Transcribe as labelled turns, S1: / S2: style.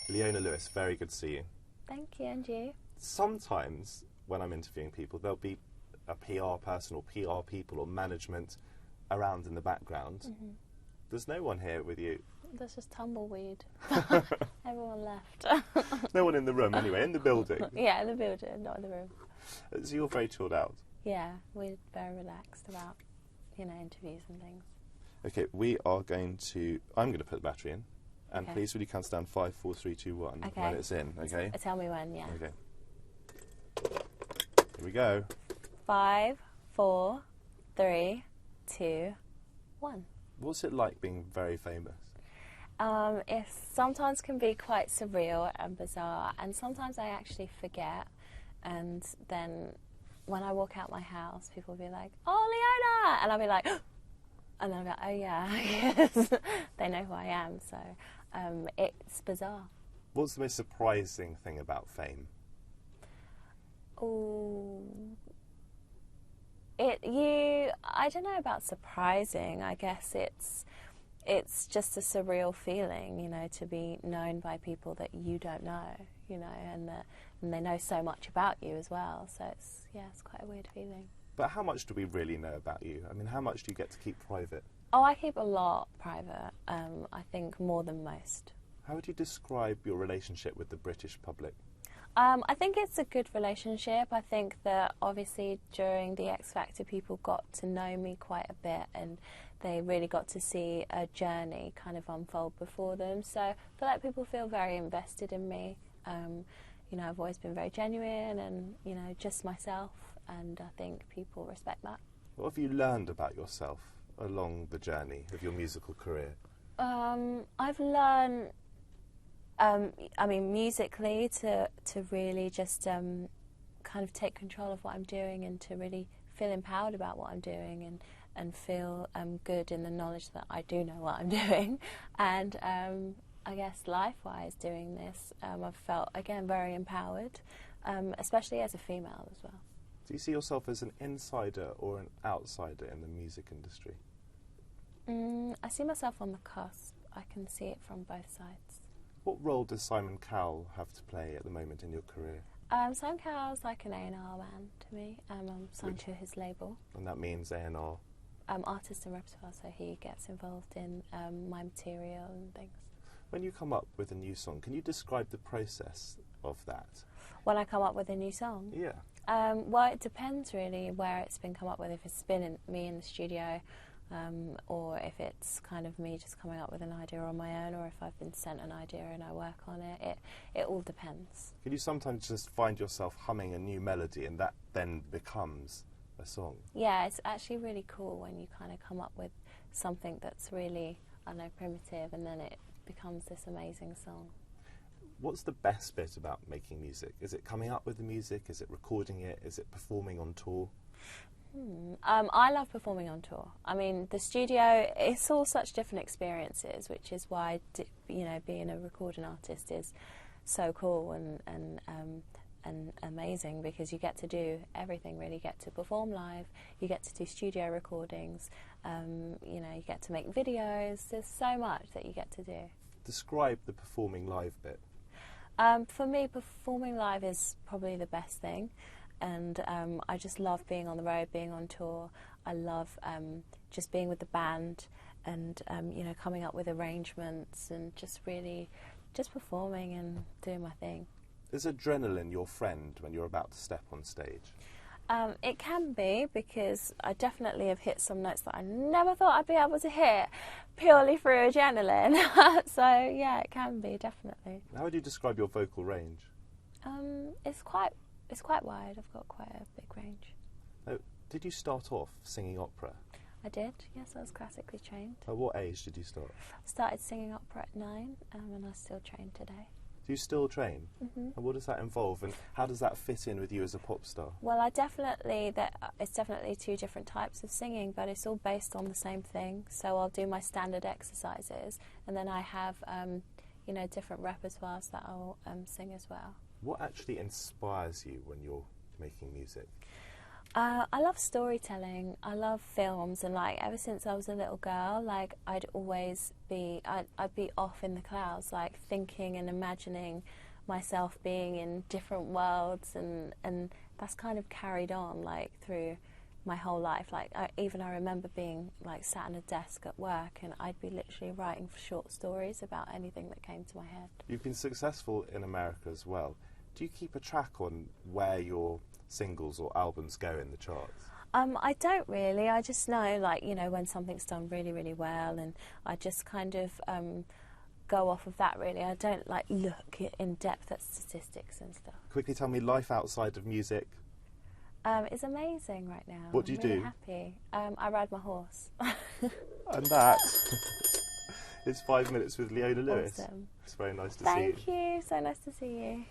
S1: Leona Lewis, very good to see you.
S2: Thank you, and you?
S1: Sometimes when I'm interviewing people, there'll be a PR person or PR people or management around in the background.
S2: Mm-hmm.
S1: There's no one here with you.
S2: There's just tumbleweed. Everyone left.
S1: No one in the room anyway, in the building.
S2: Yeah, in the building, not in the room.
S1: So you're very chilled out.
S2: Yeah, we're very relaxed about, interviews and things.
S1: Okay, I'm going to put the battery in. And
S2: Okay.
S1: please, will you count down 5, 4, 3, 2, 1
S2: Okay.
S1: when it's in, okay?
S2: Tell me when, yeah.
S1: Okay. Here we go.
S2: 5, 4, 3, 2, 1.
S1: What's it like being very famous?
S2: It sometimes can be quite surreal and bizarre, and sometimes I actually forget, and then when I walk out my house, people will be like, "Oh, Leona!" and I'll be like, and I'll be like, "Oh yeah, yes." They know who I am, so it's bizarre.
S1: What's the most surprising thing about fame?
S2: Oh, I don't know about surprising. I guess it's just a surreal feeling, to be known by people that you don't know, and they know so much about you as well. So it's quite a weird feeling.
S1: But how much do we really know about you? I mean, how much do you get to keep private?
S2: Oh, I keep a lot private. I think more than most.
S1: How would you describe your relationship with the British public?
S2: I think it's a good relationship. I think that obviously during the X Factor people got to know me quite a bit, and they really got to see a journey kind of unfold before them. So I feel like people feel very invested in me. I've always been very genuine and, just myself, and I think people respect that.
S1: What have you learned about yourself along the journey of your musical career?
S2: I've learned musically to really just kind of take control of what I'm doing, and to really feel empowered about what I'm doing, and feel good in the knowledge that I do know what I'm doing. And I guess life-wise doing this, I've felt, again, very empowered, especially as a female as well.
S1: Do you see yourself as an insider or an outsider in the music industry?
S2: I see myself on the cusp. I can see it from both sides.
S1: What role does Simon Cowell have to play at the moment in your career?
S2: Simon Cowell's like an A&R man to me. I'm signed to his label.
S1: And that means A&R?
S2: Artist and repertoire, so he gets involved in my material and things.
S1: When you come up with a new song, can you describe the process of that?
S2: When I come up with a new song?
S1: Yeah.
S2: Well, it depends really where it's been come up with. If it's been me in the studio, or if it's kind of me just coming up with an idea on my own, or if I've been sent an idea and I work on it. It all depends.
S1: Can you sometimes just find yourself humming a new melody and that then becomes a song?
S2: Yeah, it's actually really cool when you kind of come up with something that's really, primitive, and then it becomes this amazing song.
S1: What's the best bit about making music? Is it coming up with the music? Is it recording it? Is it performing on tour?
S2: I love performing on tour. I mean, the studio, it's all such different experiences, which is why, being a recording artist is so cool and amazing, because you get to do everything really. You get to perform live, you get to do studio recordings, you get to make videos. There's so much that you get to do.
S1: Describe the performing live bit.
S2: For me, performing live is probably the best thing. And I just love being on the road, being on tour. I love just being with the band, and coming up with arrangements, and just really just performing and doing my thing.
S1: Is adrenaline your friend when you're about to step on stage?
S2: It can be, because I definitely have hit some notes that I never thought I'd be able to hit purely through adrenaline. So yeah, it can be, definitely.
S1: How would you describe your vocal range?
S2: It's quite wide. I've got quite a big range.
S1: Did you start off singing opera?
S2: I did, yes. I was classically trained.
S1: At what age did you start?
S2: I started singing opera at 9, and I still train today.
S1: Do you still train?
S2: Mm-hmm.
S1: And what does that involve, and how does that fit in with you as a pop star?
S2: Well, it's definitely two different types of singing, but it's all based on the same thing. So I'll do my standard exercises, and then I have, different repertoires that I'll sing as well.
S1: What actually inspires you when you're making music?
S2: I love storytelling. I love films, and like ever since I was a little girl, like I'd always be, I'd be off in the clouds, like thinking and imagining myself being in different worlds, and that's kind of carried on like through my whole life. Like I remember being like sat at a desk at work, and I'd be literally writing short stories about anything that came to my head.
S1: You've been successful in America as well. Do you keep a track on where your singles or albums go in the charts?
S2: I don't really. I just know, like, you know, when something's done really, really well, and I just kind of go off of that, really. I don't, like, look in depth at statistics and stuff.
S1: Quickly tell me, life outside of music?
S2: It's amazing right now.
S1: What do you
S2: I'm really
S1: do?
S2: happy. I ride my horse.
S1: And that is 5 Minutes with Leona Lewis.
S2: Awesome.
S1: It's very nice to see you.
S2: Thank you. So nice to see you.